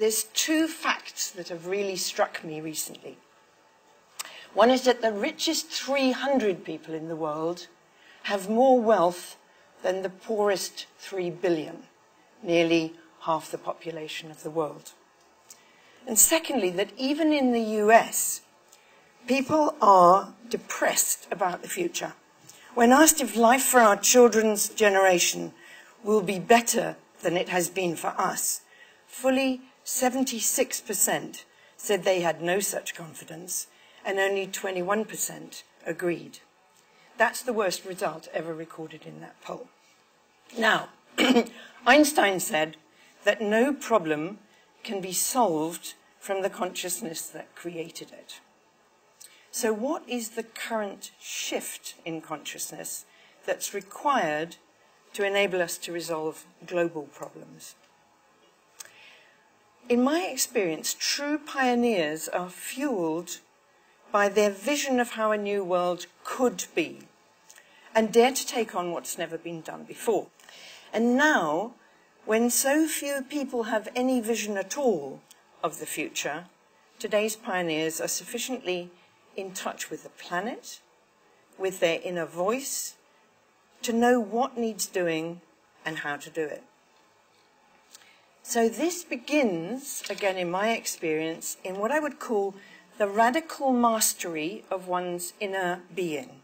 there's two facts that have really struck me recently. One is that the richest 300 people in the world have more wealth than the poorest 3 billion, nearly half the population of the world. And secondly, that even in the US, people are depressed about the future. When asked if life for our children's generation will be better than it has been for us, fully 76% said they had no such confidence, and only 21% agreed. That's the worst result ever recorded in that poll. Now, Einstein said that no problem can be solved from the consciousness that created it. So what is the current shift in consciousness that's required to enable us to resolve global problems? In my experience, true pioneers are fueled by their vision of how a new world could be and dare to take on what's never been done before. And now, when so few people have any vision at all of the future, today's pioneers are sufficiently in touch with the planet, with their inner voice, to know what needs doing and how to do it. So this begins, again in my experience, in what I would call the radical mastery of one's inner being.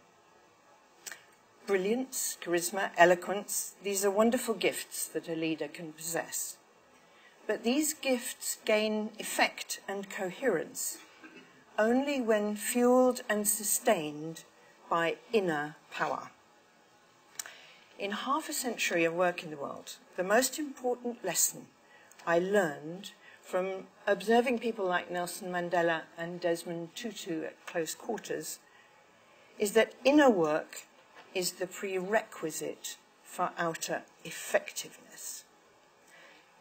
Brilliance, charisma, eloquence, these are wonderful gifts that a leader can possess. But these gifts gain effect and coherence only when fueled and sustained by inner power. In half a century of work in the world, the most important lesson I learned from observing people like Nelson Mandela and Desmond Tutu at close quarters is that inner work is the prerequisite for outer effectiveness.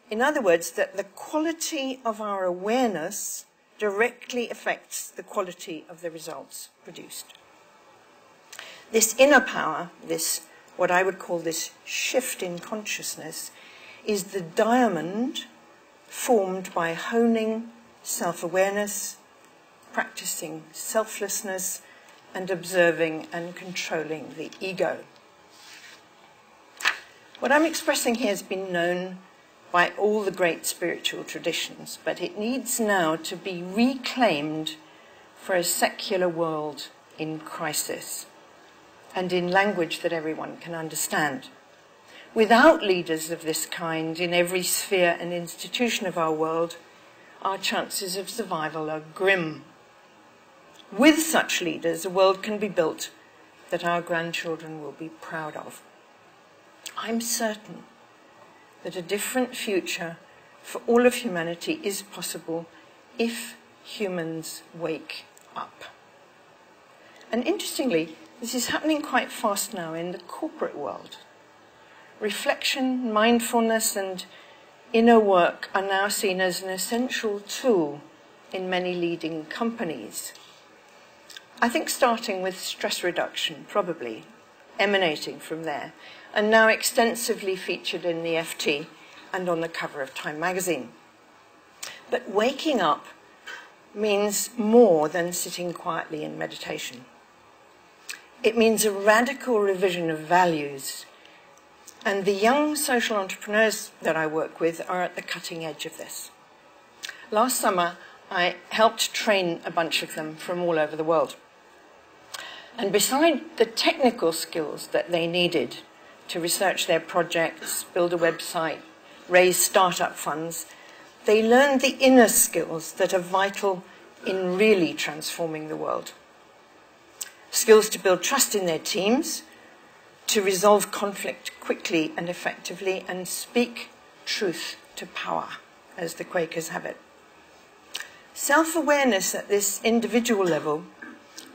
In other words, that the quality of our awareness directly affects the quality of the results produced. This inner power, what I would call this shift in consciousness, is the diamond formed by honing self-awareness, practicing selflessness, and observing and controlling the ego. What I'm expressing here has been known by all the great spiritual traditions, but it needs now to be reclaimed for a secular world in crisis and in language that everyone can understand. Without leaders of this kind in every sphere and institution of our world, our chances of survival are grim. With such leaders, a world can be built that our grandchildren will be proud of. I'm certain that a different future for all of humanity is possible if humans wake up. And interestingly, this is happening quite fast now in the corporate world. Reflection, mindfulness, and inner work are now seen as an essential tool in many leading companies. I think starting with stress reduction, probably, emanating from there, and now extensively featured in the FT and on the cover of Time magazine. But waking up means more than sitting quietly in meditation. It means a radical revision of values. And the young social entrepreneurs that I work with are at the cutting edge of this. Last summer, I helped train a bunch of them from all over the world. And beside the technical skills that they needed to research their projects, build a website, raise startup funds, they learned the inner skills that are vital in really transforming the world. Skills to build trust in their teams, to resolve conflict quickly and effectively, and speak truth to power, as the Quakers have it. Self-awareness at this individual level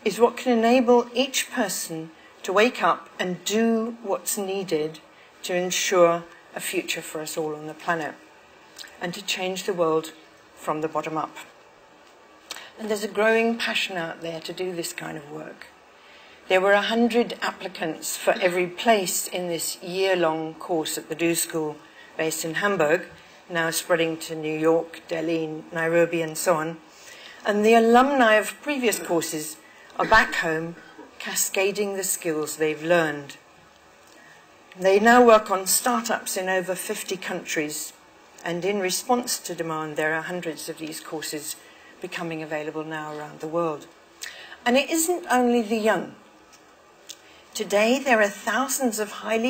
is what can enable each person to wake up and do what's needed to ensure a future for us all on the planet and to change the world from the bottom up. And there's a growing passion out there to do this kind of work. There were 100 applicants for every place in this year-long course at the Do School based in Hamburg. now spreading to New York, Delhi, Nairobi, and so on. And the alumni of previous courses are back home, cascading the skills they've learned. They now work on startups in over 50 countries, and in response to demand, there are hundreds of these courses becoming available now around the world. And it isn't only the young. Today, there are thousands of highly